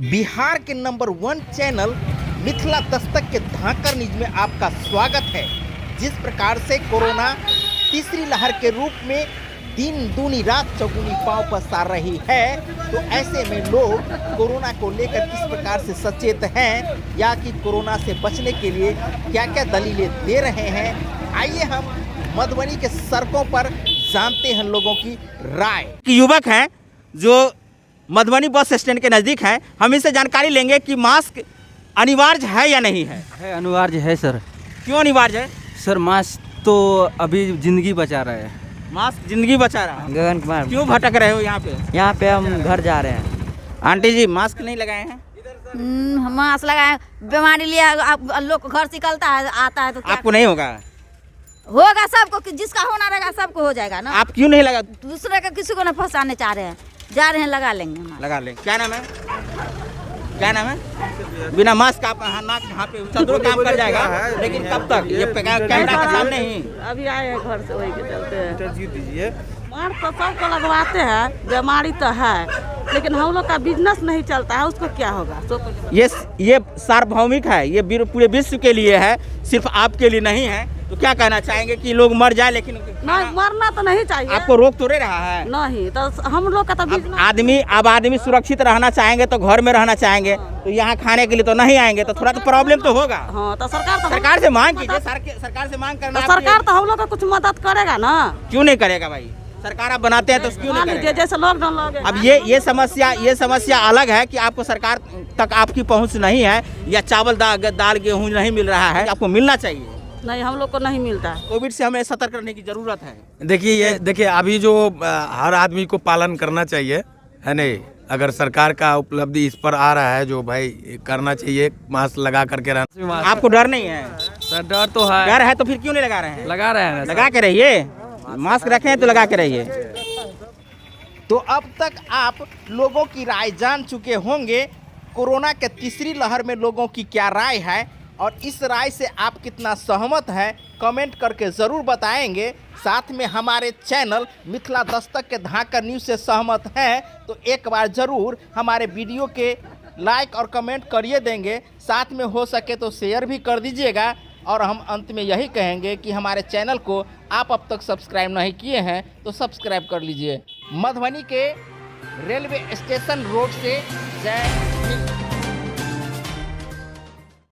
बिहार के number 1 channel Mithila Dastak के धाकर news में आपका स्वागत है। जिस प्रकार से कोरोना तीसरी लहर के रूप में दिन दूनी रात चौगुनी पांव पसार रही है, तो ऐसे में लोग कोरोना को लेकर किस प्रकार से सचेत हैं या कि कोरोना से बचने के लिए क्या क्या दलीलें दे रहे हैं, आइए हम मधुबनी के सड़कों पर जानते हैं लोगों की राय। युवक हैं जो मधुबनी बस स्टैंड के नज़दीक हैं, हम इनसे जानकारी लेंगे कि मास्क अनिवार्य है या नहीं है। अनिवार्य है सर। क्यों अनिवार्य है सर मास्क तो अभी ज़िंदगी बचा रहा है। मास्क जिंदगी बचा रहा है। गगन कुमार क्यों भटक रहे हो यहाँ पे? यहाँ पे हम घर जा रहे हैं। आंटी जी मास्क नहीं लगाए हैं? मास्क लगाए, बीमारी लिया, लोग घर से निकलता है आता है तो क्या आपको नहीं होगा? होगा सबको, जिसका होना रहेगा सबको हो जाएगा ना। आप क्यों नहीं लगा? दूसरे का किसी को ना फंसाने चाह रहे हैं, जा रहे हैं लगा लेंगे मास्क। लगा ले। क्या नाम है? क्या नाम है? बिना मास्क आप नाक यहाँ पे चंद्रो काम कर जाएगा, लेकिन कब तक? ये कैमरा के सामने ही अभी आए हैं घर से, वही के चलते मास्क तो सबको लगवाते हैं, बीमारी तो है, लेकिन हम लोग का बिजनेस नहीं चलता है, उसको क्या होगा? ये सार्वभौमिक है, ये पूरे विश्व के लिए है, सिर्फ आपके लिए नहीं है। तो क्या कहना चाहेंगे कि लोग मर जाए लेकिन नहीं, मरना तो नहीं चाहिए। आपको रोक तो नहीं रहा है? नहीं, तो हम लोग का तो बिजनेस। आदमी सुरक्षित रहना चाहेंगे तो घर में रहना चाहेंगे, तो यहाँ खाने के लिए तो नहीं आएंगे, तो थोड़ा तो प्रॉब्लम तो होगा। हाँ, तो सरकार से मांग कीजिए, सरकार से मांग करना। सरकार तो हम लोग का कुछ मदद करेगा ना। क्यों नहीं करेगा भाई? सरकार आप बनाते हैं तो क्यों नहीं करेगा? जैसे लॉकडाउन लगे। अब ये समस्या अलग है कि आपको सरकार तक आपकी पहुंच नहीं है, या चावल दाल गेहूं नहीं मिल रहा है, आपको मिलना चाहिए। नहीं, हम लोग को नहीं मिलता है। कोविड से हमें सतर्क रहने की जरूरत है। देखिए अभी जो हर आदमी को पालन करना चाहिए, है नहीं? अगर सरकार का उपलब्धि इस पर आ रहा है जो भाई करना चाहिए, मास्क लगा करके रहना। आपको डर नहीं है? सर डर तो है। डर है तो फिर क्यों नहीं लगा रहे हैं? लगा रहे हैं। लगा के रहिए, मास्क रखें तो लगा के रहिए। तो अब तक आप लोगों की राय जान चुके होंगे, कोरोना के तीसरी लहर में लोगों की क्या राय है, और इस राय से आप कितना सहमत हैं कमेंट करके ज़रूर बताएंगे। साथ में हमारे चैनल मिथिला दस्तक के धाकर न्यूज़ से सहमत हैं तो एक बार ज़रूर हमारे वीडियो के लाइक और कमेंट करिए देंगे, साथ में हो सके तो शेयर भी कर दीजिएगा। और हम अंत में यही कहेंगे कि हमारे चैनल को आप अब तक सब्सक्राइब नहीं किए हैं तो सब्सक्राइब कर लीजिए। मधुबनी के रेलवे स्टेशन रोड से जय हिंद।